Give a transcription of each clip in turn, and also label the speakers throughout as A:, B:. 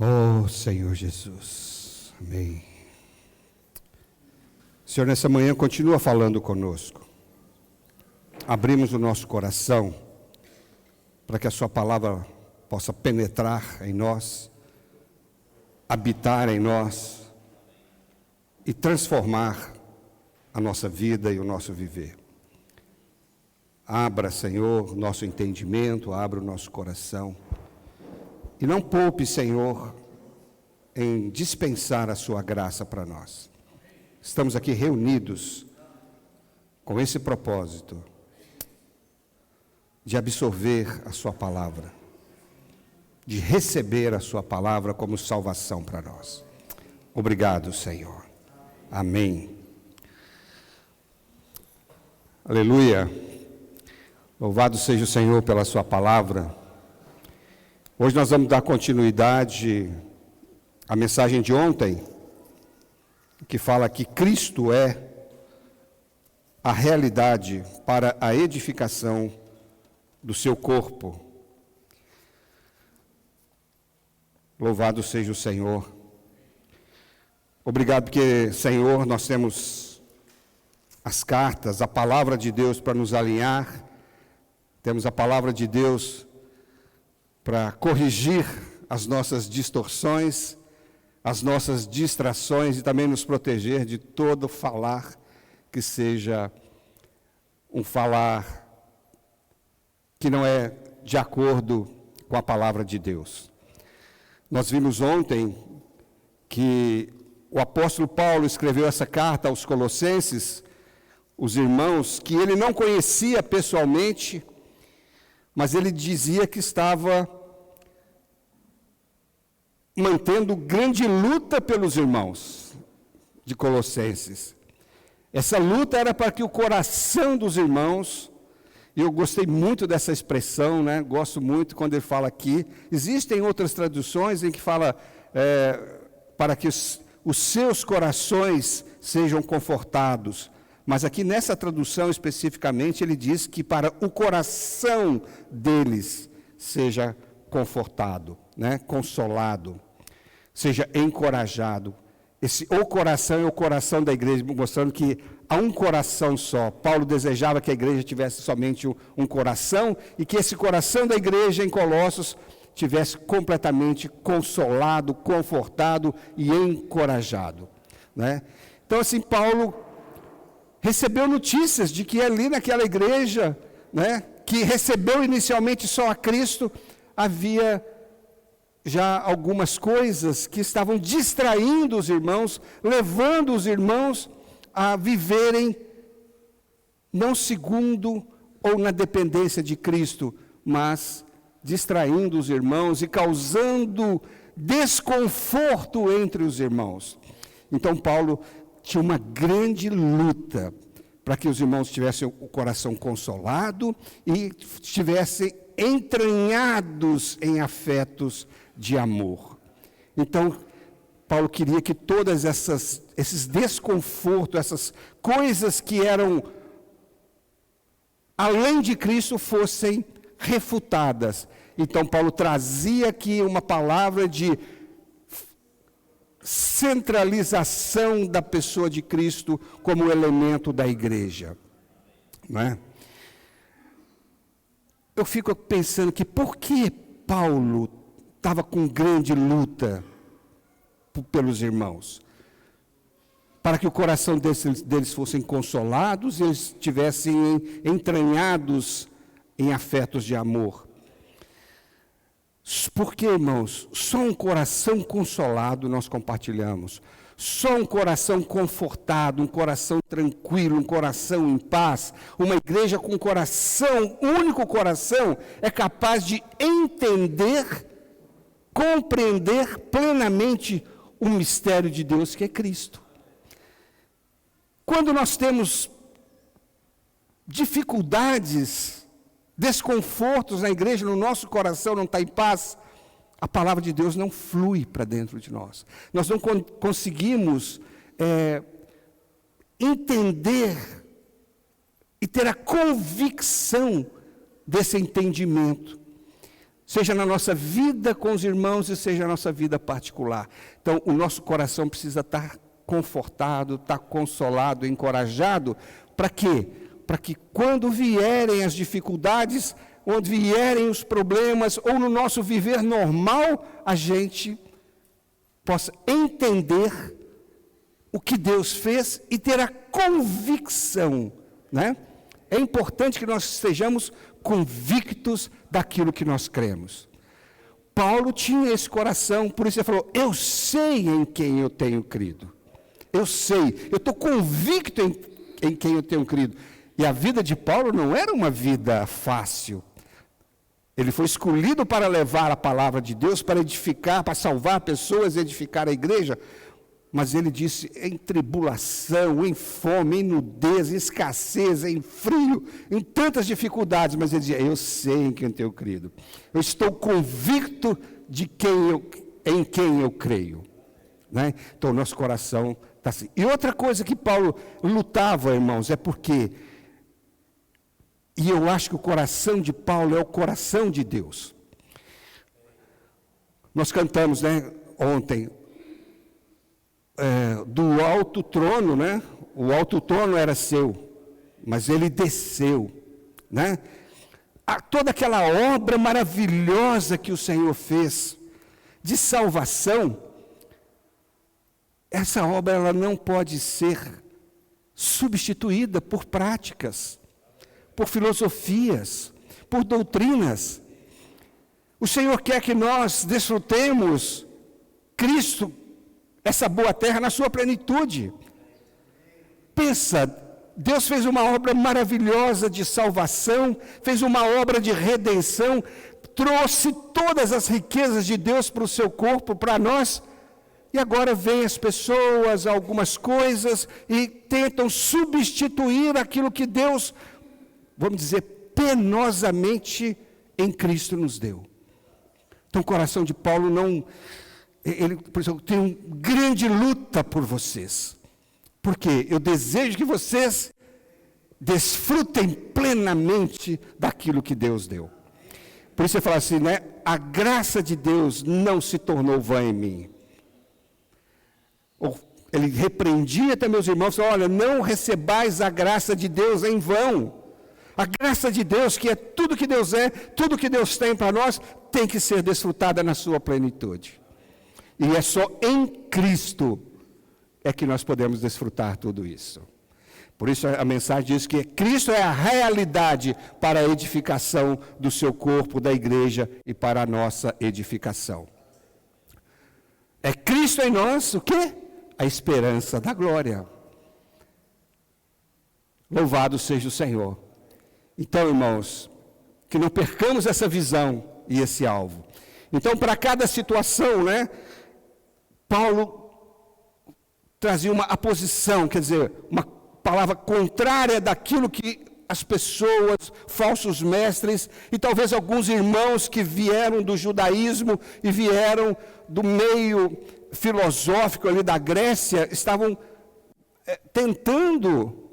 A: Oh, Senhor Jesus, amém. Senhor, nessa manhã continua falando conosco. Abrimos o nosso coração para que a sua palavra possa penetrar em nós, habitar em nós e transformar a nossa vida e o nosso viver. Abra, Senhor, nosso entendimento, abra o nosso coração. E não poupe, Senhor, em dispensar a sua graça para nós. Estamos aqui reunidos com esse propósito de absorver a sua palavra, de receber a sua palavra como salvação para nós. Obrigado, Senhor. Amém. Aleluia. Louvado seja o Senhor pela sua palavra. Hoje nós vamos dar continuidade à mensagem de ontem, que fala que Cristo é a realidade para a edificação do seu corpo. Louvado seja o Senhor. Obrigado porque, Senhor, nós temos as cartas, a palavra de Deus para nos alinhar, temos a palavra de Deus para corrigir as nossas distorções, as nossas distrações e também nos proteger de todo falar que seja um falar que não é de acordo com a palavra de Deus. Nós vimos ontem que o apóstolo Paulo escreveu essa carta aos Colossenses, os irmãos, que ele não conhecia pessoalmente, mas ele dizia que estava mantendo grande luta pelos irmãos de Colossenses. Essa luta era para que o coração dos irmãos, e eu gostei muito dessa expressão, né? Gosto muito quando ele fala aqui. Existem outras traduções em que fala para que os seus corações sejam confortados. Mas aqui nessa tradução especificamente ele diz que para o coração deles seja confortado, né? Consolado, seja encorajado. O coração é o coração da igreja, mostrando que há um coração só. Paulo desejava que a igreja tivesse somente um coração e que esse coração da igreja em Colossos tivesse completamente consolado, confortado e encorajado, né? Então, assim, Paulo recebeu notícias de que ali naquela igreja, né, que recebeu inicialmente só a Cristo, havia já algumas coisas que estavam distraindo os irmãos, levando os irmãos a viverem não segundo ou na dependência de Cristo, mas distraindo os irmãos e causando desconforto entre os irmãos. Então Paulo tinha uma grande luta para que os irmãos tivessem o coração consolado e estivessem entranhados em afetos de amor. Então, Paulo queria que todas esses desconfortos, essas coisas que eram além de Cristo fossem refutadas. Então, Paulo trazia aqui uma palavra de centralização da pessoa de Cristo como elemento da igreja, não é? Eu fico pensando que por que Paulo estava com grande luta pelos irmãos? Para que o coração deles fossem consolados e eles estivessem entranhados em afetos de amor. Porque, irmãos, só um coração consolado nós compartilhamos. Só um coração confortado, um coração tranquilo, um coração em paz, uma igreja com coração, único coração, é capaz de entender, compreender plenamente o mistério de Deus que é Cristo. Quando nós temos dificuldades, desconfortos na igreja, no nosso coração não está em paz, a palavra de Deus não flui para dentro de nós. Nós não conseguimos entender e ter a convicção desse entendimento. seja na nossa vida com os irmãos e seja na nossa vida particular. Então, o nosso coração precisa estar confortado, estar consolado, encorajado. Para quê? Para que quando vierem as dificuldades, onde vierem os problemas, ou no nosso viver normal, a gente possa entender o que Deus fez e ter a convicção, né? É importante que nós estejamos convictos daquilo que nós cremos. Paulo tinha esse coração, por isso ele falou, eu sei em quem eu tenho crido. Eu sei, eu estou convicto em quem eu tenho crido. E a vida de Paulo não era uma vida fácil. Ele foi escolhido para levar a palavra de Deus, para edificar, para salvar pessoas, edificar a igreja. Mas ele disse, em tribulação, em fome, em nudez, em escassez, em frio, em tantas dificuldades. Mas ele dizia, eu sei em quem eu tenho crido. Eu estou convicto em quem eu creio. Né? Então, nosso coração está assim. E outra coisa que Paulo lutava, irmãos, é porque... E eu acho que o coração de Paulo é o coração de Deus. Nós cantamos, né, ontem, do alto trono, né? O alto trono era seu, mas ele desceu, né? Toda aquela obra maravilhosa que o Senhor fez, de salvação, essa obra ela não pode ser substituída por práticas, por filosofias, por doutrinas. O Senhor quer que nós desfrutemos Cristo, essa boa terra, na sua plenitude. Pensa, Deus fez uma obra maravilhosa de salvação, fez uma obra de redenção, trouxe todas as riquezas de Deus para o seu corpo, para nós, e agora vêm as pessoas, algumas coisas, e tentam substituir aquilo que Deus, vamos dizer, penosamente em Cristo nos deu. Então o coração de Paulo não... Ele, por exemplo, tem uma grande luta por vocês. Porque eu desejo que vocês desfrutem plenamente daquilo que Deus deu. Por isso ele fala assim, né? A graça de Deus não se tornou vã em mim. Ele repreendia até meus irmãos, falou, olha, não recebais a graça de Deus em vão. A graça de Deus, que é tudo que Deus é, tudo que Deus tem para nós, tem que ser desfrutada na sua plenitude. E é só em Cristo é que nós podemos desfrutar tudo isso. Por isso a mensagem diz que Cristo é a realidade para a edificação do seu corpo, da igreja e para a nossa edificação. É Cristo em nós, o quê? A esperança da glória. Louvado seja o Senhor. Então, irmãos, que não percamos essa visão e esse alvo. Então, para cada situação, né, Paulo trazia uma aposição, quer dizer, uma palavra contrária daquilo que as pessoas, falsos mestres, e talvez alguns irmãos que vieram do judaísmo e vieram do meio filosófico ali da Grécia, estavam tentando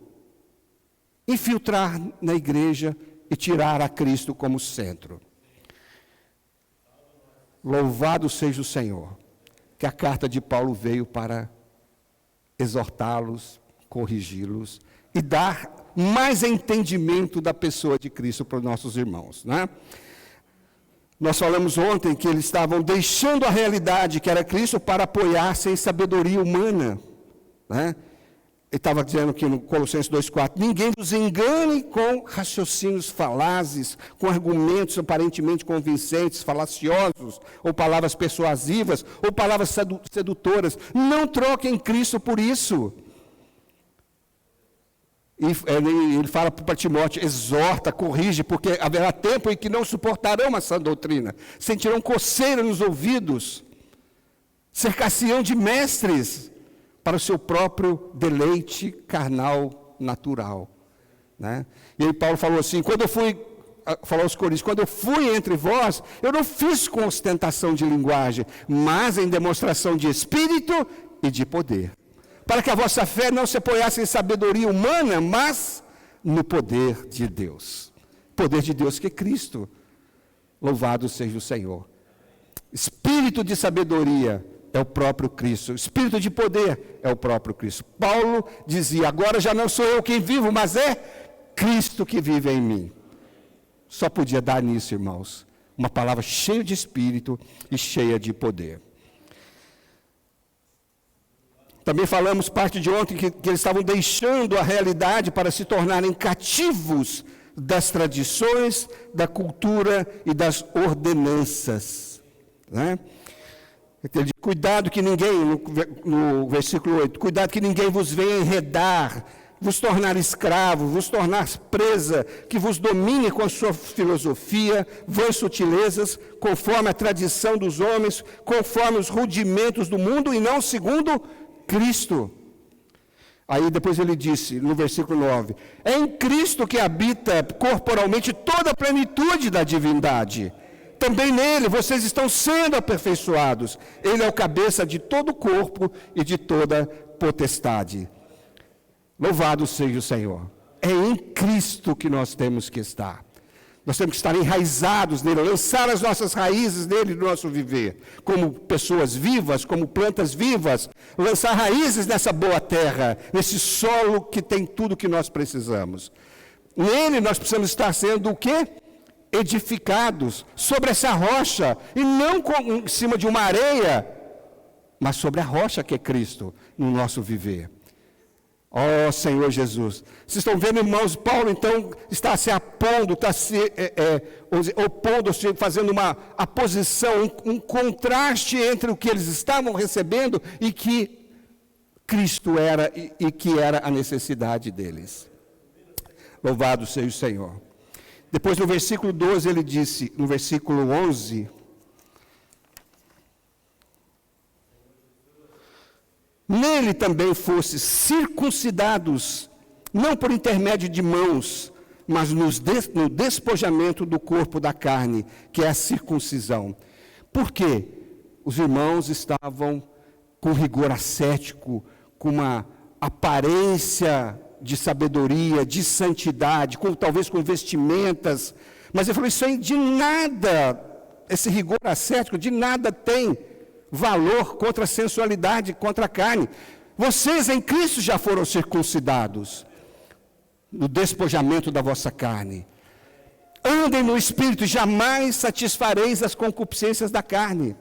A: infiltrar na igreja e tirar a Cristo como centro. Louvado seja o Senhor, que a carta de Paulo veio para exortá-los, corrigi-los e dar mais entendimento da pessoa de Cristo para os nossos irmãos, né? Nós falamos ontem que eles estavam deixando a realidade que era Cristo para apoiar-se em sabedoria humana, né? Ele estava dizendo aqui no Colossenses 2,4, ninguém nos engane com raciocínios falazes, com argumentos aparentemente convincentes, falaciosos, ou palavras persuasivas, ou palavras sedutoras. Não troquem Cristo por isso. E ele fala para Timóteo, exorta, corrige, porque haverá tempo em que não suportarão a sã doutrina, sentirão coceira nos ouvidos, cercar-se-ão de mestres, para o seu próprio deleite carnal natural, né? E aí Paulo falou assim, falou aos Coríntios, quando eu fui entre vós, eu não fiz com ostentação de linguagem, mas em demonstração de espírito e de poder, para que a vossa fé não se apoiasse em sabedoria humana, mas no poder de Deus. Poder de Deus que é Cristo. Louvado seja o Senhor. Espírito de sabedoria é o próprio Cristo. Espírito de poder é o próprio Cristo. Paulo dizia, agora já não sou eu quem vivo, mas é Cristo que vive em mim. Só podia dar nisso, irmãos, uma palavra cheia de Espírito e cheia de poder. Também falamos, parte de ontem, que eles estavam deixando a realidade para se tornarem cativos das tradições, da cultura e das ordenanças. Né? Cuidado que ninguém, no versículo 8, cuidado que ninguém vos venha enredar, vos tornar escravo, vos tornar presa, que vos domine com a sua filosofia, vãs sutilezas, conforme a tradição dos homens, conforme os rudimentos do mundo e não segundo Cristo. Aí depois ele disse, no versículo 9, é em Cristo que habita corporalmente toda a plenitude da divindade. Também nele vocês estão sendo aperfeiçoados. Ele é o cabeça de todo o corpo e de toda potestade. Louvado seja o Senhor. É em Cristo que nós temos que estar. Nós temos que estar enraizados nele, lançar as nossas raízes nele no nosso viver, como pessoas vivas, como plantas vivas, lançar raízes nessa boa terra, nesse solo que tem tudo que nós precisamos. Nele nós precisamos estar sendo o quê? Edificados sobre essa rocha, e não em cima de uma areia, mas sobre a rocha que é Cristo no nosso viver. Ó Senhor Jesus, vocês estão vendo, irmãos, Paulo então está se apondo, está se opondo, fazendo uma aposição, um contraste entre o que eles estavam recebendo e que Cristo era e que era a necessidade deles. Louvado seja o Senhor. Depois no versículo 12 ele disse, no versículo 11... Nele também fosse circuncidados, não por intermédio de mãos, mas no despojamento do corpo da carne, que é a circuncisão. Por quê? Os irmãos estavam com rigor ascético, com uma aparência de sabedoria, de santidade, talvez com vestimentas, mas ele falou, isso aí de nada, esse rigor ascético, de nada tem valor contra a sensualidade, contra a carne. Vocês em Cristo já foram circuncidados no despojamento da vossa carne. Andem no Espírito, jamais satisfareis as concupiscências da carne.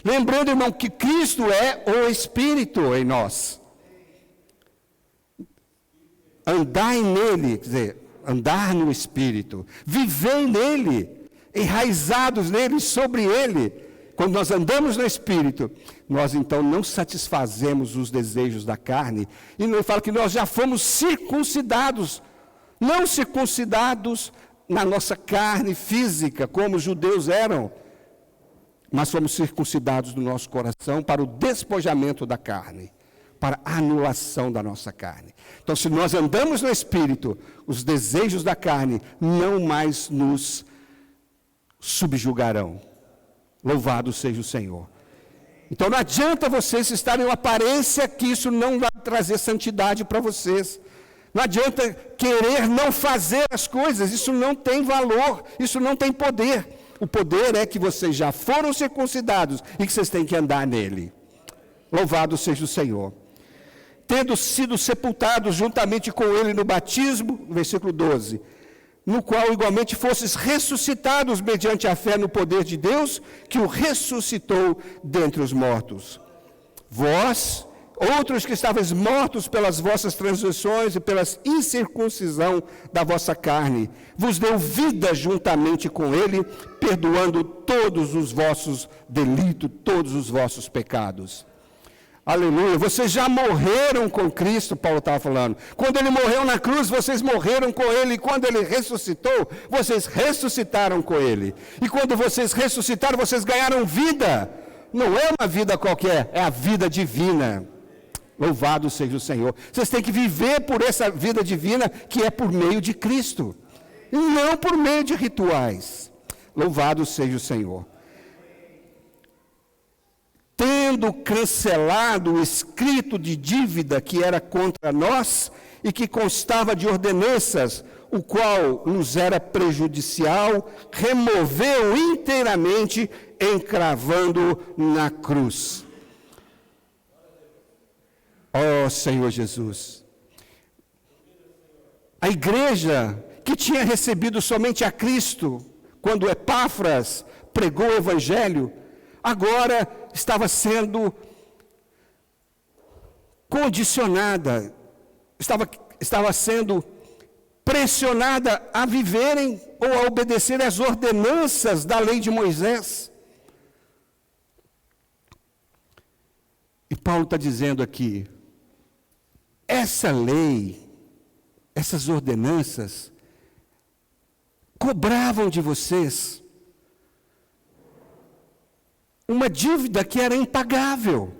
A: Lembrando, irmão, que Cristo é o Espírito em nós. Andai nele, quer dizer, andar no Espírito, viver nele, enraizados nele, sobre ele. Quando nós andamos no Espírito, nós então não satisfazemos os desejos da carne. E ele fala que nós já fomos circuncidados, não circuncidados na nossa carne física, como os judeus eram, mas fomos circuncidados no nosso coração para o despojamento da carne, para a anulação da nossa carne. Então, se nós andamos no Espírito, os desejos da carne não mais nos subjugarão. Louvado seja o Senhor. Então não adianta vocês estarem em aparência que isso não vai trazer santidade para vocês. Não adianta querer não fazer as coisas, isso não tem valor, isso não tem poder. O poder é que vocês já foram circuncidados e que vocês têm que andar nele. Louvado seja o Senhor. Tendo sido sepultados juntamente com ele no batismo, versículo 12, no qual igualmente fostes ressuscitados mediante a fé no poder de Deus, que o ressuscitou dentre os mortos. Vós, outros que estavais mortos pelas vossas transgressões e pela incircuncisão da vossa carne, vos deu vida juntamente com ele, perdoando todos os vossos delitos, todos os vossos pecados. Aleluia, vocês já morreram com Cristo, Paulo estava falando. Quando ele morreu na cruz, vocês morreram com ele. E quando ele ressuscitou, vocês ressuscitaram com ele. E quando vocês ressuscitaram, vocês ganharam vida. Não é uma vida qualquer, é a vida divina. Louvado seja o Senhor. Vocês têm que viver por essa vida divina que é por meio de Cristo. E não por meio de rituais. Louvado seja o Senhor. Tendo cancelado o escrito de dívida que era contra nós e que constava de ordenanças, o qual nos era prejudicial, removeu inteiramente, encravando na cruz. Ó Senhor Jesus! A igreja que tinha recebido somente a Cristo, quando Epáfras pregou o Evangelho, agora estava sendo condicionada, estava sendo pressionada a viverem ou a obedecer às ordenanças da lei de Moisés. E Paulo está dizendo aqui, essa lei, essas ordenanças, cobravam de vocês uma dívida que era impagável.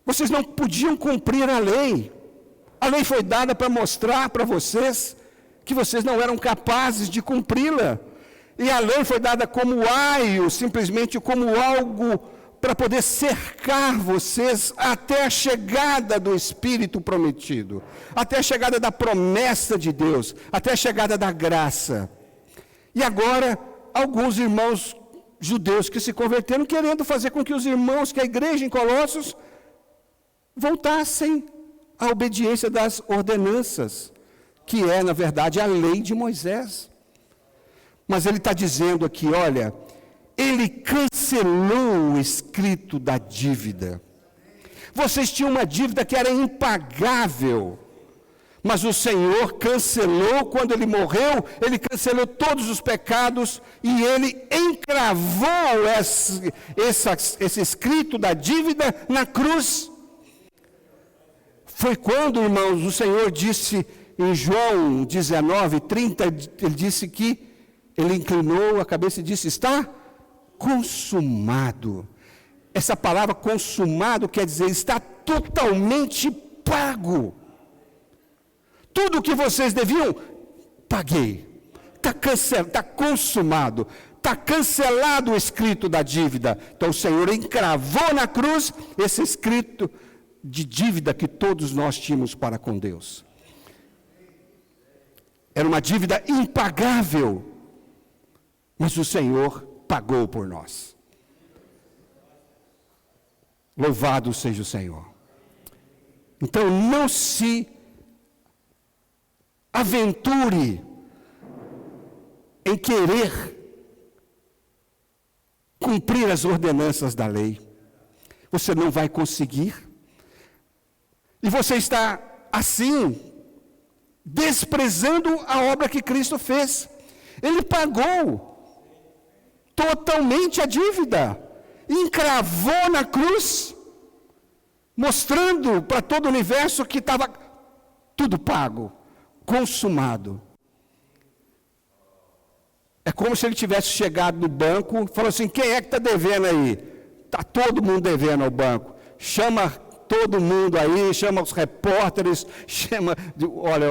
A: Vocês não podiam cumprir a lei. A lei foi dada para mostrar para vocês que vocês não eram capazes de cumpri-la. E a lei foi dada como aio, simplesmente como algo para poder cercar vocês até a chegada do Espírito prometido, até a chegada da promessa de Deus, até a chegada da graça. E agora, alguns irmãos judeus que se converteram, querendo fazer com que os irmãos, que a igreja em Colossos, voltassem à obediência das ordenanças, que é, na verdade, a lei de Moisés. Mas ele está dizendo aqui, olha, ele cancelou o escrito da dívida. Vocês tinham uma dívida que era impagável, mas o Senhor cancelou, quando Ele morreu, Ele cancelou todos os pecados, e Ele encravou esse escrito da dívida na cruz. Foi quando, irmãos, o Senhor disse em João 19:30, Ele disse que Ele inclinou a cabeça e disse, está consumado. Essa palavra consumado quer dizer, está totalmente pago. Tudo o que vocês deviam, paguei. Está cancelado, está consumado. Está cancelado o escrito da dívida. Então o Senhor encravou na cruz esse escrito de dívida que todos nós tínhamos para com Deus. Era uma dívida impagável, mas o Senhor pagou por nós. Louvado seja o Senhor. Então não se aventure em querer cumprir as ordenanças da lei. Você não vai conseguir. E você está, assim, desprezando a obra que Cristo fez. Ele pagou totalmente a dívida, encravou na cruz, mostrando para todo o universo que estava tudo pago, consumado. É como se ele tivesse chegado no banco e falou assim, quem é que está devendo aí? Está todo mundo devendo ao banco. Chama todo mundo aí, chama os repórteres, olha,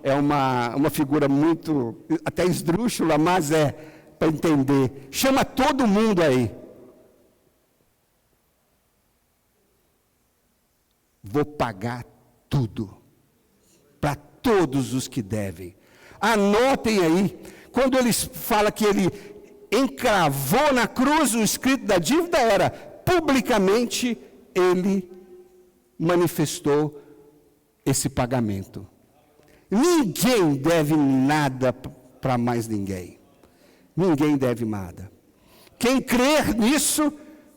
A: é uma figura muito, até esdrúxula, mas é para entender. Chama todo mundo aí. Vou pagar tudo, para todos os que devem. Anotem aí, quando ele fala que ele encravou na cruz o escrito da dívida, era publicamente ele manifestou esse pagamento. Ninguém deve nada para mais ninguém. Ninguém deve nada. Quem crer nisso,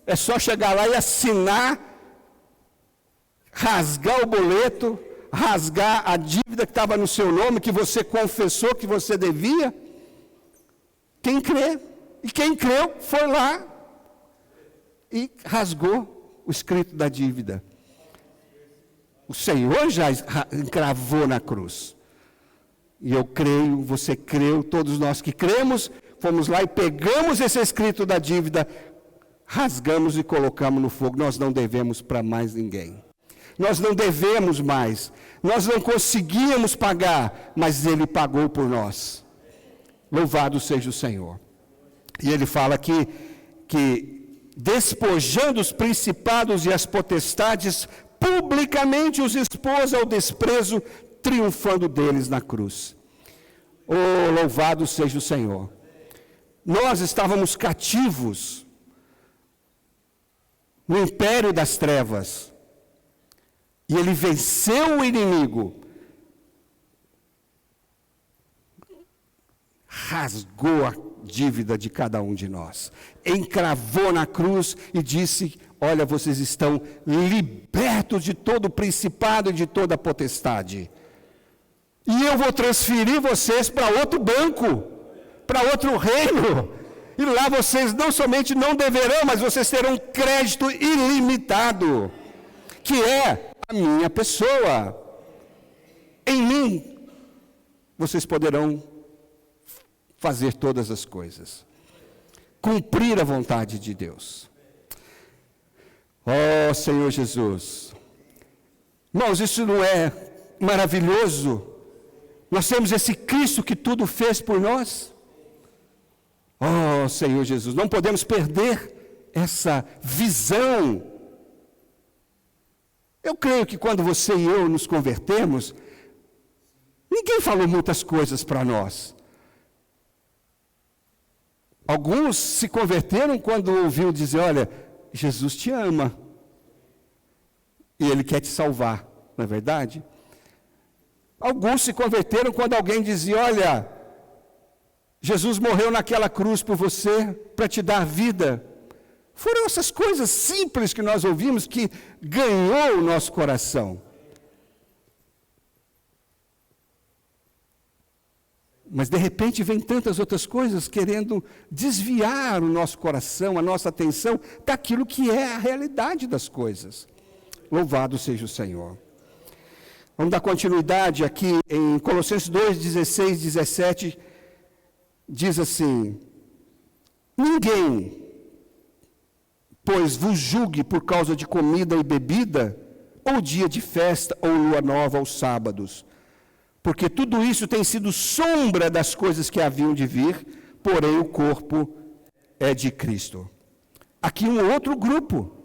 A: é só chegar lá e assinar, rasgar o boleto, rasgar a dívida que estava no seu nome, que você confessou que você devia. Quem crê, e quem creu, foi lá e rasgou o escrito da dívida. O Senhor já encravou na cruz. E eu creio, você creu, todos nós que cremos, fomos lá e pegamos esse escrito da dívida, rasgamos e colocamos no fogo. Nós não devemos para mais ninguém. Nós não devemos mais. Nós não conseguíamos pagar, mas Ele pagou por nós. Louvado seja o Senhor. E Ele fala aqui que despojando os principados e as potestades, publicamente os expôs ao desprezo, triunfando deles na cruz. Oh, louvado seja o Senhor! Nós estávamos cativos no império das trevas, e ele venceu o inimigo, rasgou a dívida de cada um de nós, encravou na cruz e disse: olha, vocês estão libertos de todo o principado e de toda a potestade, e eu vou transferir vocês para outro banco, para outro reino, e lá vocês não somente não deverão, mas vocês terão crédito ilimitado, que é a minha pessoa. Em mim vocês poderão fazer todas as coisas, cumprir a vontade de Deus. Oh, Senhor Jesus! Irmãos, isso não é maravilhoso? Nós temos esse Cristo que tudo fez por nós. Oh, Senhor Jesus, não podemos perder essa visão. Eu creio que quando você e eu nos convertemos, ninguém falou muitas coisas para nós. Alguns se converteram quando ouviu dizer: olha, Jesus te ama, e Ele quer te salvar, não é verdade? Alguns se converteram quando alguém dizia: olha, Jesus morreu naquela cruz por você, para te dar vida. Foram essas coisas simples que nós ouvimos que ganhou o nosso coração. Mas de repente vem tantas outras coisas querendo desviar o nosso coração, a nossa atenção daquilo que é a realidade das coisas. Louvado seja o Senhor. Vamos dar continuidade aqui em Colossenses 2, 16, 17, diz assim: ninguém, pois, vos julgue por causa de comida e bebida, ou dia de festa, ou lua nova, ou sábados, porque tudo isso tem sido sombra das coisas que haviam de vir, porém o corpo é de Cristo. Aqui um outro grupo,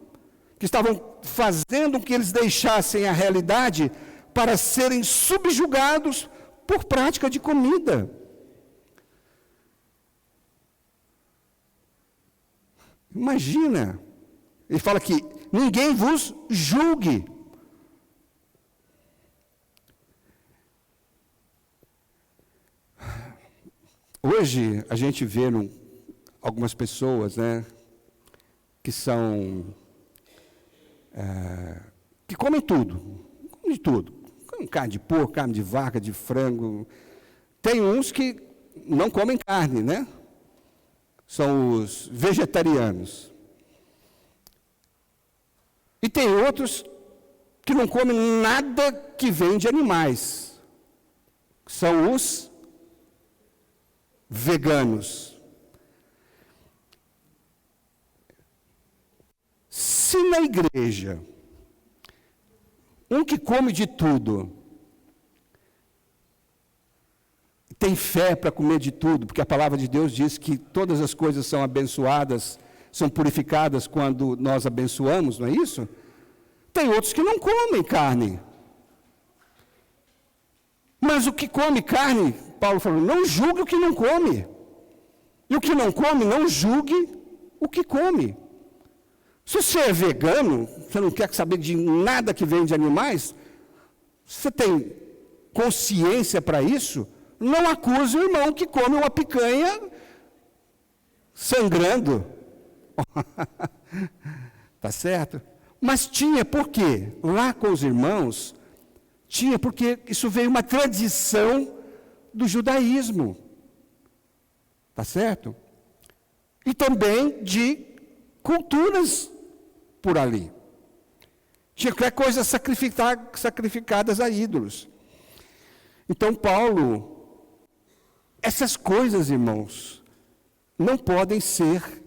A: que estavam fazendo com que eles deixassem a realidade para serem subjugados por prática de comida. Imagina, ele fala que ninguém vos julgue. Hoje a gente vê algumas pessoas, né, que são, que comem tudo, comem de tudo. Comem carne de porco, carne de vaca, de frango. Tem uns que não comem carne, né? São os vegetarianos. E tem outros que não comem nada que vem de animais. São os veganos. Se na igreja, um que come de tudo, tem fé para comer de tudo, porque a palavra de Deus diz que todas as coisas são abençoadas, são purificadas quando nós abençoamos, não é isso? Tem outros que não comem carne. Mas o que come carne, Paulo falou, não julgue o que não come. E o que não come, não julgue o que come. Se você é vegano, você não quer saber de nada que vem de animais, você tem consciência para isso, não acuse o irmão que come uma picanha sangrando. Tá certo? Mas tinha por quê? Lá com os irmãos, tinha porque isso veio uma tradição do judaísmo. Tá certo? E também de culturas por ali. Tinha coisas sacrificadas a ídolos. Então, Paulo, essas coisas, irmãos, não podem ser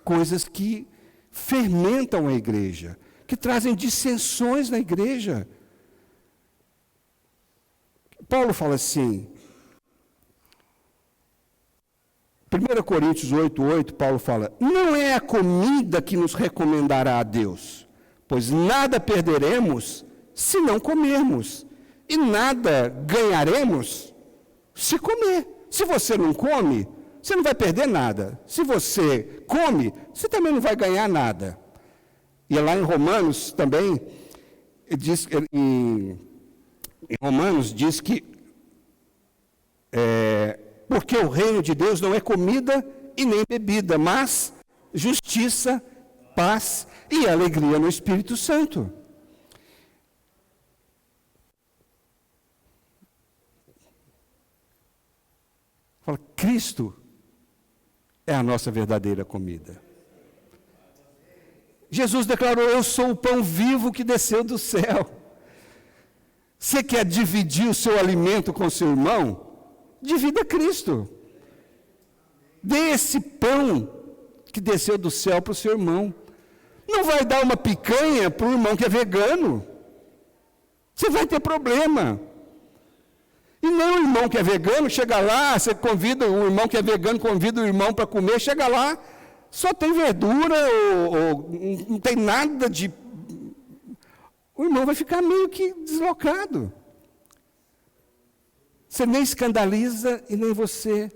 A: coisas que fermentam a igreja, que trazem dissensões na igreja. Paulo fala assim: 1 Coríntios 8:8, Paulo fala: não é a comida que nos recomendará a Deus, pois nada perderemos se não comermos, e nada ganharemos se comer. Se você não come, você não vai perder nada. Se você come, você também não vai ganhar nada. E lá em Romanos também, em Romanos diz que porque o reino de Deus não é comida e nem bebida, mas justiça, paz e alegria no Espírito Santo. Fala, Cristo é a nossa verdadeira comida. Jesus declarou: eu sou o pão vivo que desceu do céu. Você quer dividir o seu alimento com seu irmão? Divida Cristo. Dê esse pão que desceu do céu para o seu irmão. Não vai dar uma picanha para o irmão que é vegano. Você vai ter problema. E não o irmão que é vegano, chega lá, você convida, o irmão que é vegano convida o irmão para comer, chega lá, só tem verdura, ou não tem nada de... O irmão vai ficar meio que deslocado. Você nem escandaliza e nem você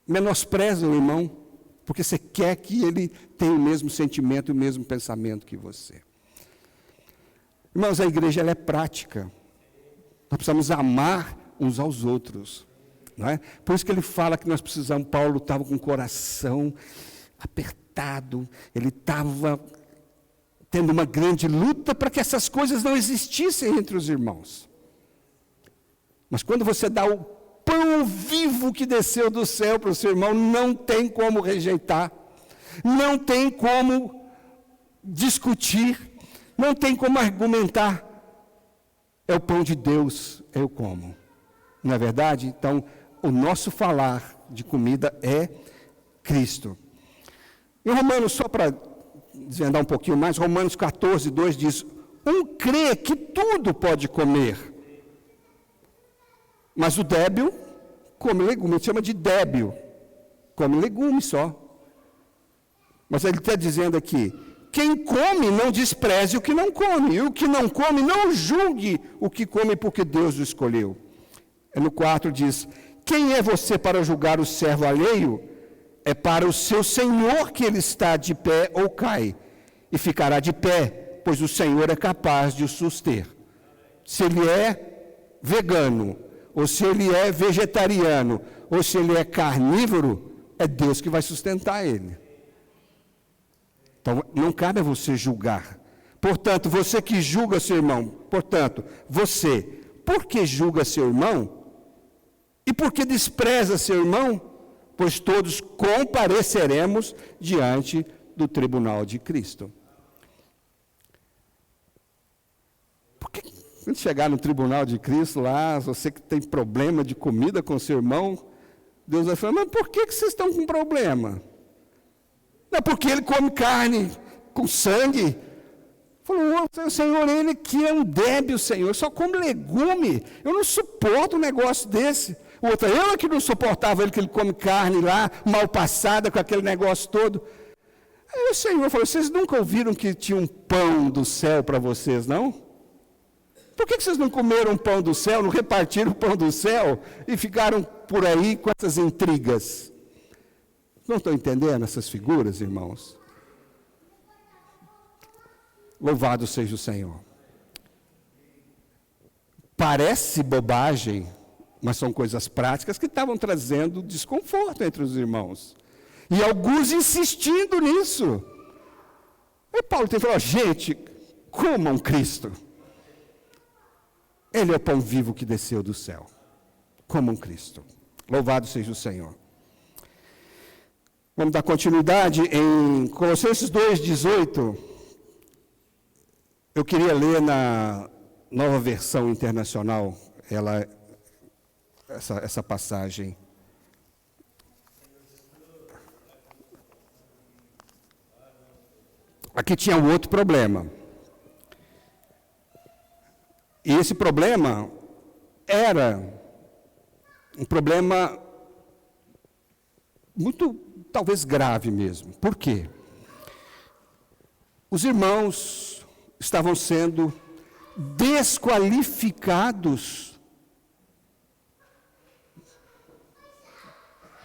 A: menospreza o irmão, porque você quer que ele tenha o mesmo sentimento e o mesmo pensamento que você. Irmãos, a igreja ela é prática. Nós precisamos amar uns aos outros. Não é? Por isso que ele fala que nós precisamos, Paulo estava com o coração apertado, ele estava tendo uma grande luta para que essas coisas não existissem entre os irmãos. Mas quando você dá o pão vivo que desceu do céu para o seu irmão, não tem como rejeitar, não tem como discutir, não tem como argumentar. É o pão de Deus, eu como. Não é verdade? Então, o nosso falar de comida é Cristo. Em Romanos, só para desvendar um pouquinho mais, Romanos 14:2 diz: um crê que tudo pode comer, mas o débil come legume. Ele chama de débil, come legume só. Mas ele está dizendo aqui: quem come não despreze o que não come, e o que não come não julgue o que come, porque Deus o escolheu. No 4 diz: quem é você para julgar o servo alheio? É para o seu Senhor que ele está de pé ou cai, e ficará de pé, pois o Senhor é capaz de o suster. Se ele é vegano, ou se ele é vegetariano, ou se ele é carnívoro, é Deus que vai sustentar ele. Então, não cabe a você julgar. Portanto, você que julga seu irmão, você, por que julga seu irmão? E por que despreza seu irmão? Pois todos compareceremos diante do tribunal de Cristo. Porque quando chegar no tribunal de Cristo lá, você que tem problema de comida com seu irmão, Deus vai falar: mas por que vocês estão com problema? Não é porque ele come carne com sangue. Falou: Senhor, ele que é um débil, Senhor, só come legume. Eu não suporto um negócio desse. O outro: eu que não suportava ele, que ele come carne lá, mal passada, com aquele negócio todo. Aí o Senhor falou: vocês nunca ouviram que tinha um pão do céu para vocês, não? Por que vocês não comeram o pão do céu, não repartiram o pão do céu e ficaram por aí com essas intrigas? Não estão entendendo essas figuras, irmãos? Louvado seja o Senhor. Parece bobagem, mas são coisas práticas que estavam trazendo desconforto entre os irmãos. E alguns insistindo nisso. Aí Paulo tem que falar: gente, comam Cristo. Ele é o pão vivo que desceu do céu. Comam Cristo. Louvado seja o Senhor. Vamos dar continuidade em Colossenses 2:18. Eu queria ler na Nova Versão Internacional, essa passagem. Aqui tinha um outro problema. E esse problema era um problema muito, talvez, grave mesmo. Por quê? Os irmãos estavam sendo desqualificados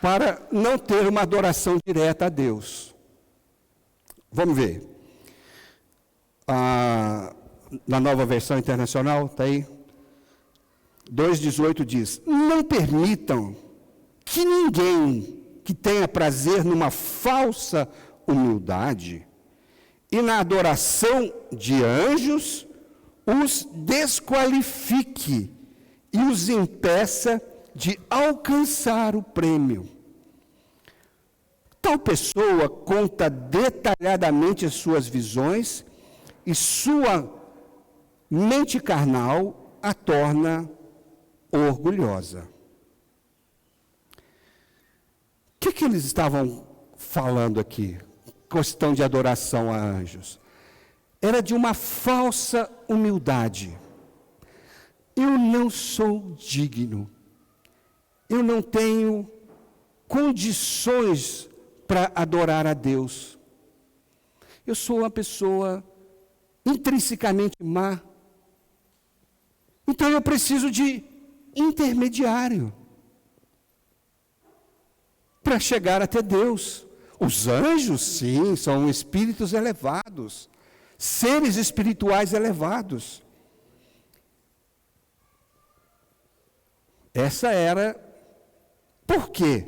A: para não ter uma adoração direta a Deus. Vamos ver. Na Nova Versão Internacional, está aí. 2,18 diz: não permitam que ninguém que tenha prazer numa falsa humildade e na adoração de anjos os desqualifique e os impeça de alcançar o prêmio. Tal pessoa conta detalhadamente as suas visões e sua mente carnal a torna orgulhosa. O que eles estavam falando aqui? Questão de adoração a anjos. Era de uma falsa humildade. Eu não sou digno. Eu não tenho condições para adorar a Deus. Eu sou uma pessoa intrinsecamente má. Então eu preciso de intermediário para chegar até Deus. Os anjos, sim, são espíritos elevados, seres espirituais elevados. Essa era. Por quê?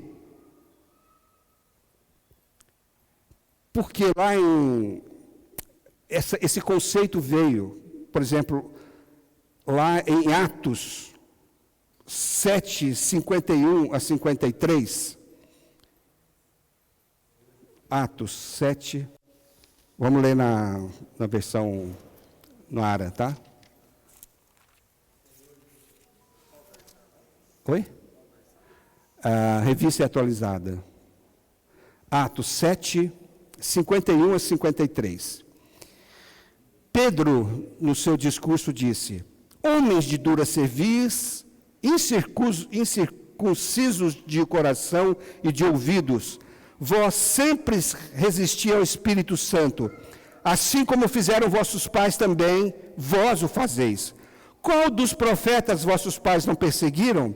A: Porque lá esse conceito veio, por exemplo, lá em Atos 7, 51 a 53. Atos 7, vamos ler na versão Noara, tá? Oi? Revista atualizada. Atos 7, 51 a 53. Pedro, no seu discurso, disse: homens de dura cerviz, incircuncisos de coração e de ouvidos, vós sempre resisti ao Espírito Santo, assim como fizeram vossos pais também, vós o fazeis. Qual dos profetas vossos pais não perseguiram?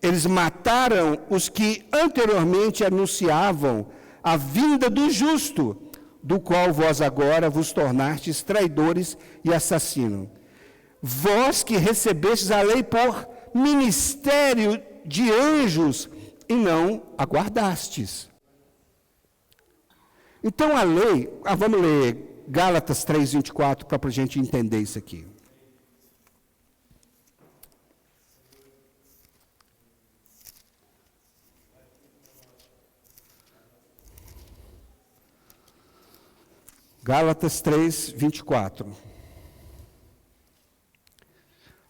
A: Eles mataram os que anteriormente anunciavam a vinda do justo, do qual vós agora vos tornastes traidores e assassinos. Vós que recebestes a lei por ministério de anjos e não aguardastes. Então a lei, vamos ler Gálatas 3:24 para a gente entender isso aqui. Gálatas 3:24.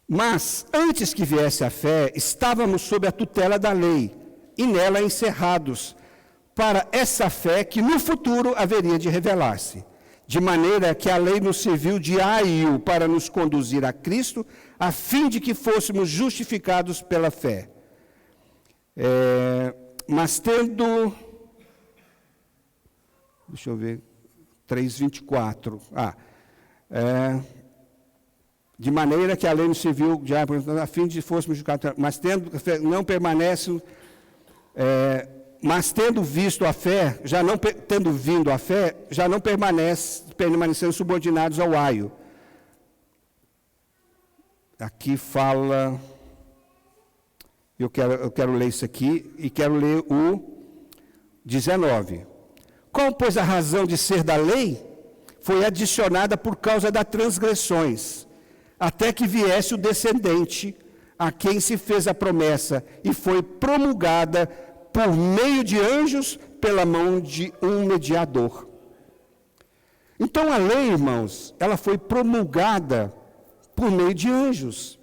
A: Mas, antes que viesse a fé, estávamos sob a tutela da lei, e nela encerrados, para essa fé que no futuro haveria de revelar-se. De maneira que a lei nos serviu de aio para nos conduzir a Cristo, a fim de que fôssemos justificados pela fé. Mas tendo... Deixa eu ver... 3:24. De maneira que a lei nos serviu já a fim de fôssemos justificados, mas tendo não permanece, mas tendo visto a fé, já não tendo vindo a fé, já não permanecendo subordinados ao aio. Aqui fala, eu quero ler isso aqui e quero ler o 19. Qual, pois, a razão de ser da lei? Foi adicionada por causa das transgressões, até que viesse o descendente, a quem se fez a promessa, e foi promulgada por meio de anjos, pela mão de um mediador. Então a lei, irmãos, ela foi promulgada por meio de anjos.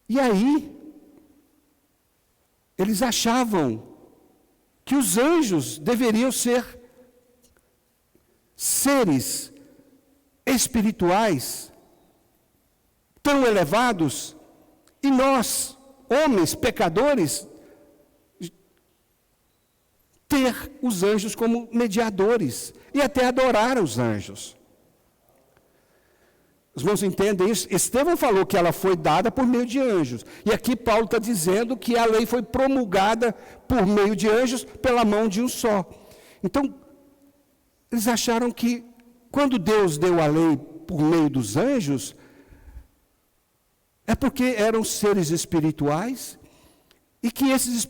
A: E aí, eles achavam que os anjos deveriam ser seres espirituais tão elevados, e nós, homens, pecadores, ter os anjos como mediadores, e até adorar os anjos. Os irmãos entendem isso? Estevão falou que ela foi dada por meio de anjos. E aqui Paulo está dizendo que a lei foi promulgada por meio de anjos pela mão de um só. Então, eles acharam que quando Deus deu a lei por meio dos anjos, é porque eram seres espirituais e que esses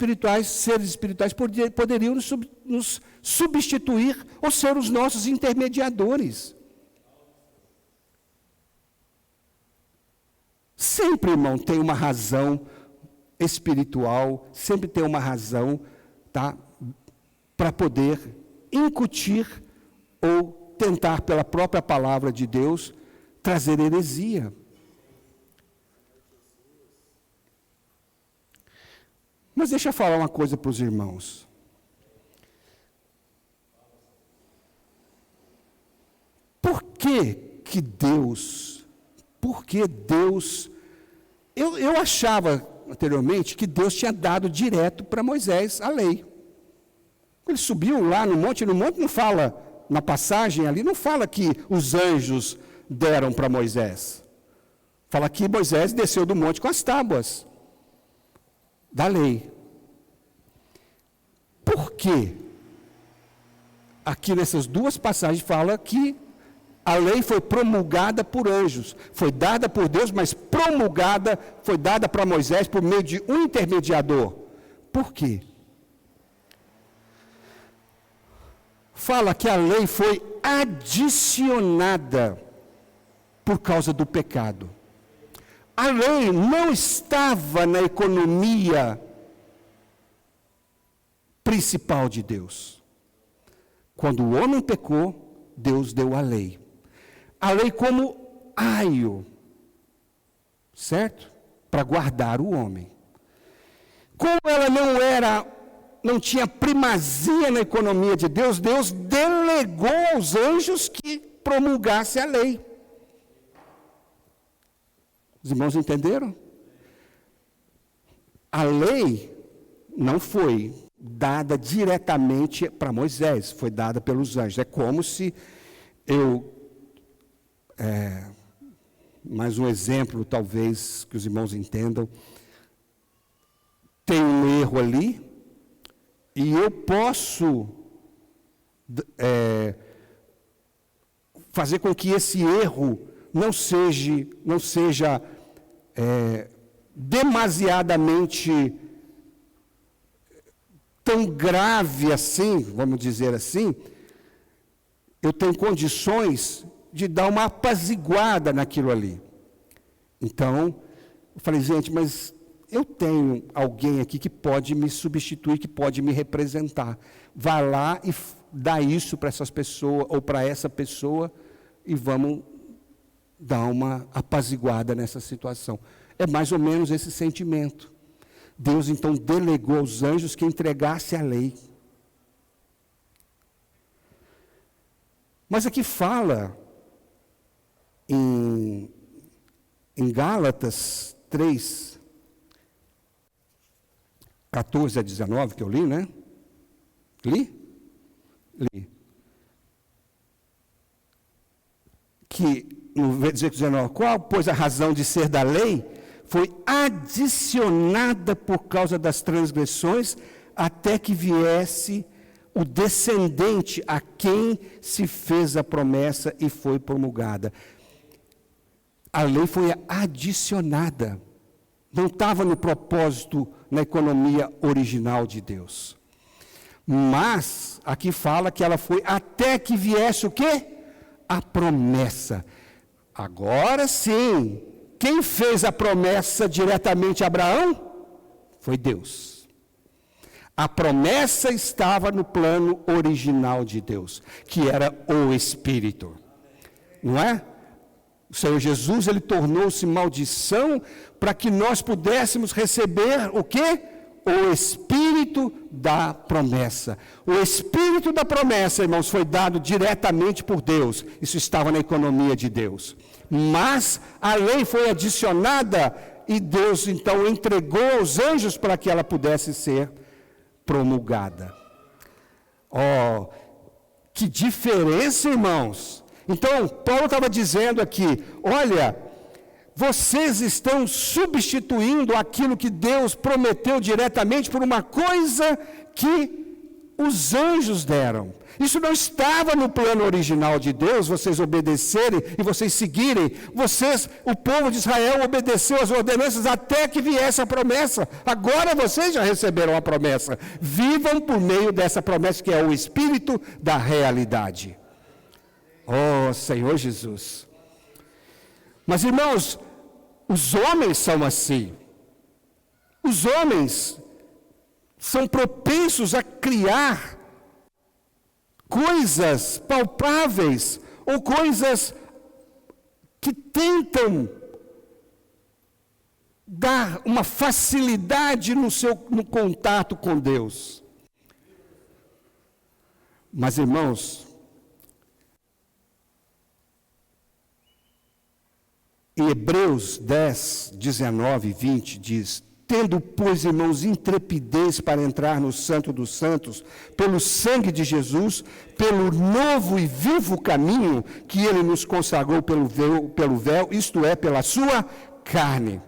A: seres espirituais poderiam nos substituir ou ser os nossos intermediadores. Sempre, irmão, tem uma razão espiritual, sempre tem uma razão, tá, para poder incutir ou tentar, pela própria palavra de Deus, trazer heresia. Mas deixa eu falar uma coisa para os irmãos. Por que Deus... Eu achava anteriormente que Deus tinha dado direto para Moisés a lei. Ele subiu lá no monte não fala, na passagem ali, não fala que os anjos deram para Moisés. Fala que Moisés desceu do monte com as tábuas da lei. Por quê? Aqui nessas duas passagens fala que a lei foi promulgada por anjos, foi dada por Deus, mas promulgada, foi dada para Moisés por meio de um intermediador. Por quê? Fala que a lei foi adicionada por causa do pecado. A lei não estava na economia principal de Deus. Quando o homem pecou, Deus deu a lei. A lei como aio, certo? Para guardar o homem. Como ela não tinha primazia na economia de Deus, Deus delegou aos anjos que promulgassem a lei. Os irmãos entenderam? A lei não foi dada diretamente para Moisés, foi dada pelos anjos. É como se mais um exemplo, talvez, que os irmãos entendam. Tem um erro ali, e eu posso fazer com que esse erro não seja demasiadamente tão grave assim, vamos dizer assim. Eu tenho condições de dar uma apaziguada naquilo ali. Então, eu falei, gente, mas eu tenho alguém aqui que pode me substituir, que pode me representar. Vá lá e dá isso para essas pessoas, ou para essa pessoa, e vamos dar uma apaziguada nessa situação. É mais ou menos esse sentimento. Deus, então, delegou aos anjos que entregasse a lei. Mas aqui fala, em Gálatas 3, 14 a 19, que eu li, né? Li. Que, no versículo 19, qual, pois, a razão de ser da lei? Foi adicionada por causa das transgressões, até que viesse o descendente a quem se fez a promessa e foi promulgada. A lei foi adicionada. Não estava no propósito, na economia original de Deus. Mas, aqui fala que ela foi até que viesse o quê? A promessa. Agora sim, quem fez a promessa diretamente a Abraão? Foi Deus. A promessa estava no plano original de Deus, que era o Espírito. Não é? O Senhor Jesus, ele tornou-se maldição para que nós pudéssemos receber o quê? o Espírito da promessa. O Espírito da promessa, irmãos, foi dado diretamente por Deus. Isso estava na economia de Deus. Mas a lei foi adicionada e Deus então entregou aos anjos para que ela pudesse ser promulgada. Oh, que diferença, irmãos! Então, Paulo estava dizendo aqui, olha, vocês estão substituindo aquilo que Deus prometeu diretamente por uma coisa que os anjos deram. Isso não estava no plano original de Deus, vocês obedecerem e vocês seguirem. O povo de Israel obedeceu às ordenanças até que viesse a promessa. Agora vocês já receberam a promessa. Vivam por meio dessa promessa que é o Espírito da realidade. Oh, Senhor Jesus. Mas, irmãos, os homens são assim. Os homens são propensos a criar coisas palpáveis ou coisas que tentam dar uma facilidade no contato com Deus. Mas, irmãos, em Hebreus 10, 19 e 20 diz: tendo, pois, irmãos, intrepidez para entrar no Santo dos Santos, pelo sangue de Jesus, pelo novo e vivo caminho que Ele nos consagrou pelo véu, isto é, pela sua carne.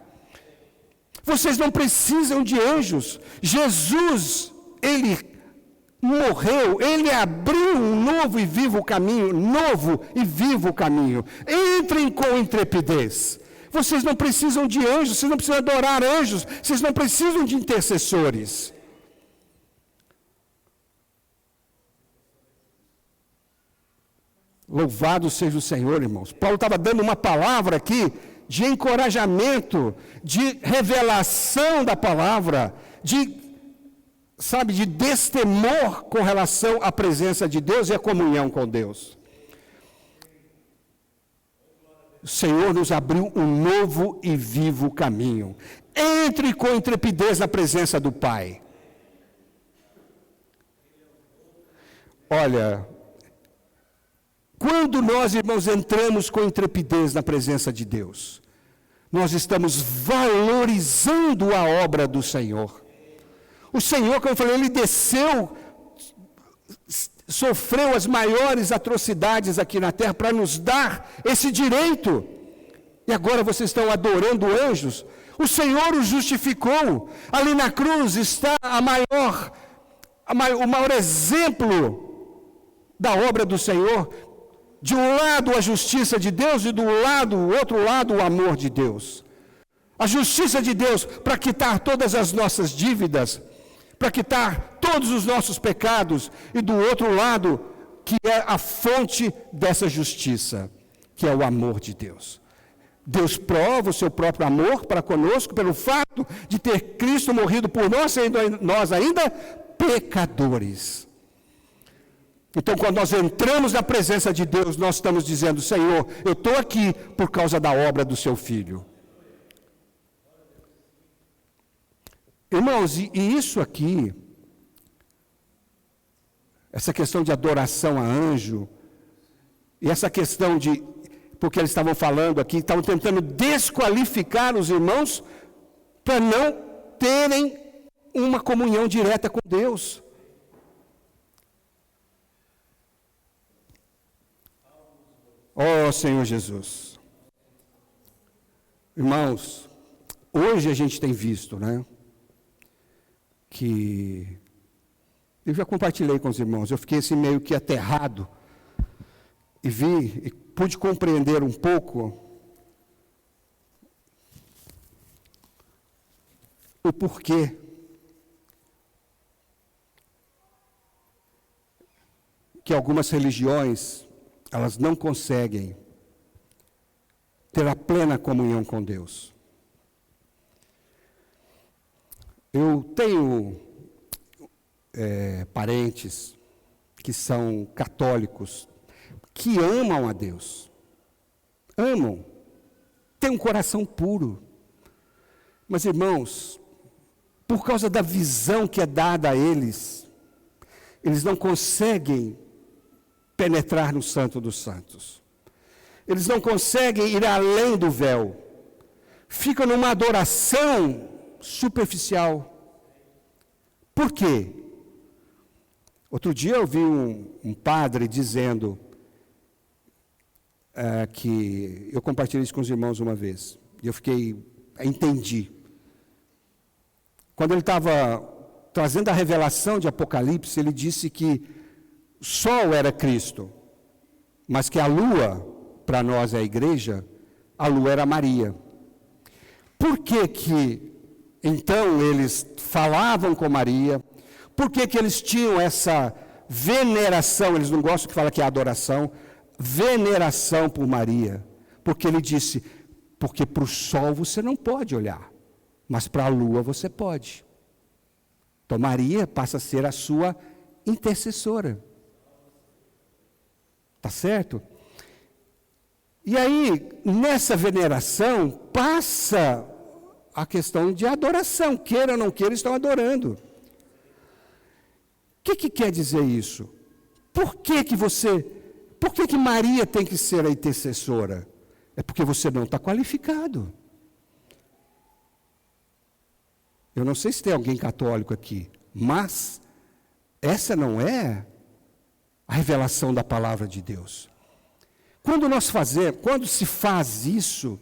A: Vocês não precisam de anjos. Jesus, Ele morreu, Ele abriu um novo e vivo caminho, Entrem com intrepidez. Vocês não precisam de anjos, vocês não precisam adorar anjos, vocês não precisam de intercessores. Louvado seja o Senhor, irmãos. Paulo estava dando uma palavra aqui de encorajamento, de revelação da palavra, de destemor com relação à presença de Deus e à comunhão com Deus. O Senhor nos abriu um novo e vivo caminho. Entre com intrepidez na presença do Pai. Olha, quando nós, irmãos, entramos com intrepidez na presença de Deus, nós estamos valorizando a obra do Senhor. O Senhor, como eu falei, Ele desceu, sofreu as maiores atrocidades aqui na terra para nos dar esse direito. E agora vocês estão adorando anjos. O Senhor os justificou. Ali na cruz está o maior exemplo da obra do Senhor. De um lado a justiça de Deus e do outro lado o amor de Deus. A justiça de Deus para quitar todas as nossas dívidas, para quitar todos os nossos pecados, e do outro lado, que é a fonte dessa justiça, que é o amor de Deus. Deus prova o seu próprio amor para conosco, pelo fato de ter Cristo morrido por nós, sendo nós ainda pecadores. Então, quando nós entramos na presença de Deus, nós estamos dizendo: Senhor, eu estou aqui por causa da obra do seu Filho. Irmãos, e isso aqui, essa questão de adoração a anjo, e essa questão de, porque eles estavam falando aqui, estavam tentando desqualificar os irmãos para não terem uma comunhão direta com Deus. Oh, Senhor Jesus. Irmãos, hoje a gente tem visto, né? Que eu já compartilhei com os irmãos, eu fiquei assim meio que aterrado e pude compreender um pouco o porquê que algumas religiões elas não conseguem ter a plena comunhão com Deus. Eu tenho parentes que são católicos, que amam a Deus. Amam. Têm um coração puro. Mas, irmãos, por causa da visão que é dada a eles, eles não conseguem penetrar no Santo dos Santos. Eles não conseguem ir além do véu. Ficam numa adoração superficial. Por quê? Outro dia eu vi um padre dizendo que eu compartilhei isso com os irmãos uma vez. E eu entendi. Quando ele estava trazendo a revelação de Apocalipse, ele disse que o sol era Cristo, mas que a lua, para nós é a igreja, a lua era Maria. Por que então eles falavam com Maria? Por que eles tinham essa veneração? Eles não gostam que fala que é adoração, veneração por Maria. Porque ele disse, porque para o sol você não pode olhar, mas para a lua você pode. Então Maria passa a ser a sua intercessora. Tá certo? E aí, nessa veneração, passa a questão de adoração. Queira ou não queira, estão adorando. O que quer dizer isso? Por que Maria tem que ser a intercessora? É porque você não está qualificado. Eu não sei se tem alguém católico aqui, mas essa não é a revelação da palavra de Deus. Quando se faz isso,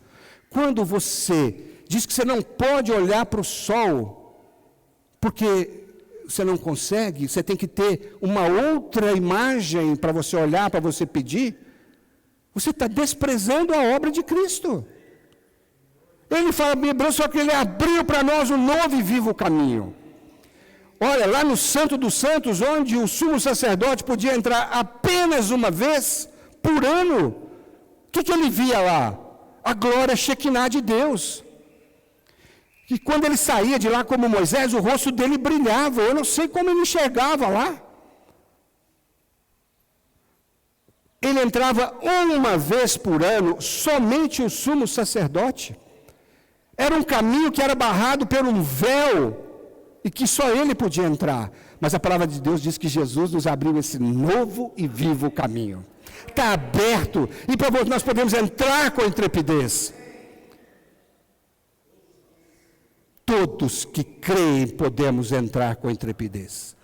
A: quando você diz que você não pode olhar para o sol, porque você não consegue, você tem que ter uma outra imagem para você olhar, para você pedir, você está desprezando a obra de Cristo. Ele fala em Hebreus, só que ele abriu para nós um novo e vivo caminho. Olha, lá no Santo dos Santos, onde o sumo sacerdote podia entrar apenas uma vez por ano, o que ele via lá? A glória Shekinah de Deus. E quando ele saía de lá como Moisés, o rosto dele brilhava. Eu não sei como ele enxergava lá. Ele entrava uma vez por ano, somente o sumo sacerdote. Era um caminho que era barrado por um véu, e que só ele podia entrar. Mas a palavra de Deus diz que Jesus nos abriu esse novo e vivo caminho. Está aberto, e nós podemos entrar com intrepidez. Todos que creem podemos entrar com intrepidez.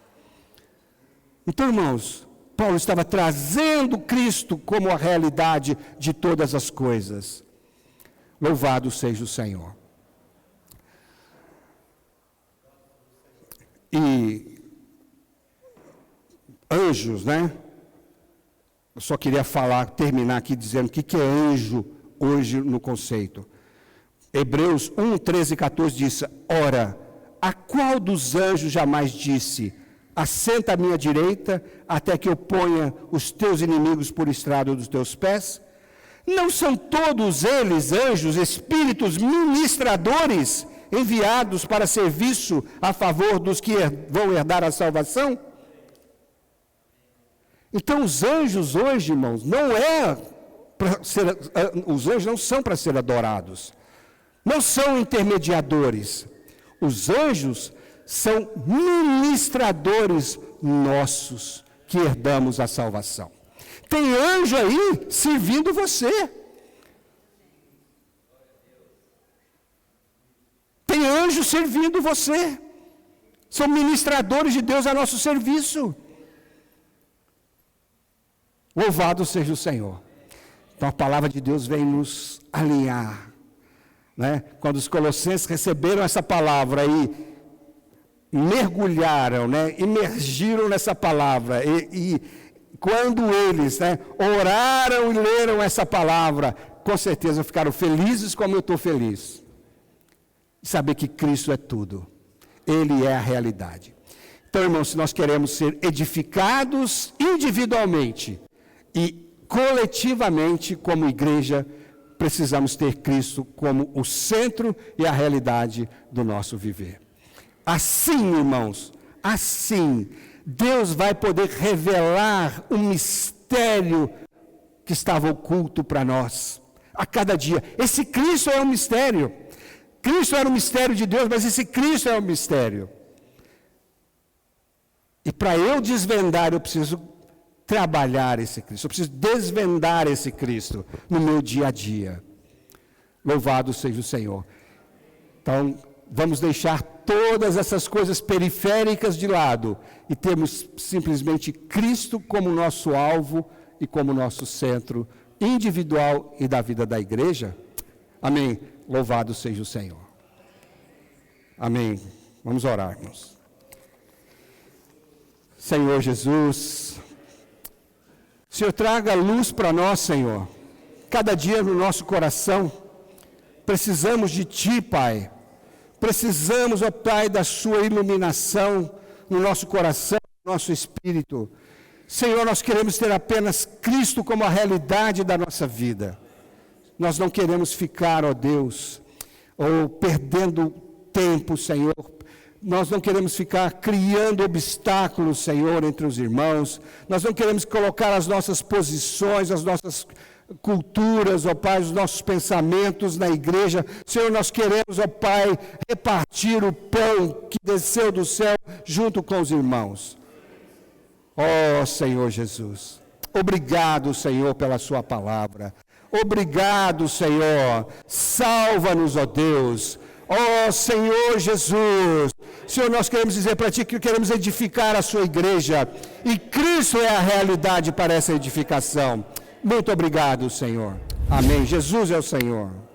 A: Então, irmãos, Paulo estava trazendo Cristo como a realidade de todas as coisas. Louvado seja o Senhor. E anjos, né? Eu só queria terminar aqui dizendo o que é anjo hoje no conceito. Hebreus 1, 13 e 14 diz: ora, a qual dos anjos jamais disse, assenta à minha direita, até que eu ponha os teus inimigos por estrado dos teus pés? Não são todos eles, anjos, espíritos ministradores, enviados para serviço a favor dos que vão herdar a salvação? Então os anjos hoje, irmãos, os anjos não são para ser adorados, não são intermediadores. Os anjos são ministradores nossos que herdamos a salvação. Tem anjo aí servindo você. Tem anjo servindo você. São ministradores de Deus a nosso serviço. Louvado seja o Senhor. Então a palavra de Deus vem nos alinhar. Né? Quando os colossenses receberam essa palavra e mergulharam, né? Imergiram nessa palavra, e quando eles, né, oraram e leram essa palavra, com certeza ficaram felizes como eu estou feliz. Saber que Cristo é tudo. Ele é a realidade. Então, irmãos, se nós queremos ser edificados individualmente e coletivamente como igreja, precisamos ter Cristo como o centro e a realidade do nosso viver. Assim, irmãos, assim, Deus vai poder revelar um mistério que estava oculto para nós, a cada dia. Esse Cristo é um mistério. Cristo era o mistério de Deus, mas esse Cristo é o mistério. E para eu desvendar, eu preciso trabalhar esse Cristo, eu preciso desvendar esse Cristo no meu dia a dia. Louvado seja o Senhor. Então, vamos deixar todas essas coisas periféricas de lado e termos simplesmente Cristo como nosso alvo e como nosso centro individual e da vida da igreja. Amém. Louvado seja o Senhor. Amém. Vamos orar, irmãos. Senhor Jesus, Senhor, traga luz para nós, Senhor. Cada dia no nosso coração, precisamos de Ti, Pai. Precisamos, ó Pai, da Sua iluminação no nosso coração, no nosso espírito. Senhor, nós queremos ter apenas Cristo como a realidade da nossa vida. Nós não queremos ficar, ó Deus, ou perdendo tempo, Senhor. Nós não queremos ficar criando obstáculos, Senhor, entre os irmãos. Nós não queremos colocar as nossas posições, as nossas culturas, ó Pai, os nossos pensamentos na igreja. Senhor, nós queremos, ó Pai, repartir o pão que desceu do céu junto com os irmãos. Ó Senhor Jesus, obrigado, Senhor, pela sua palavra. Obrigado, Senhor. Salva-nos, ó Deus. Ó Senhor Jesus, Senhor, nós queremos dizer para Ti que queremos edificar a Sua igreja, e Cristo é a realidade para essa edificação. Muito obrigado, Senhor. Amém. Jesus é o Senhor.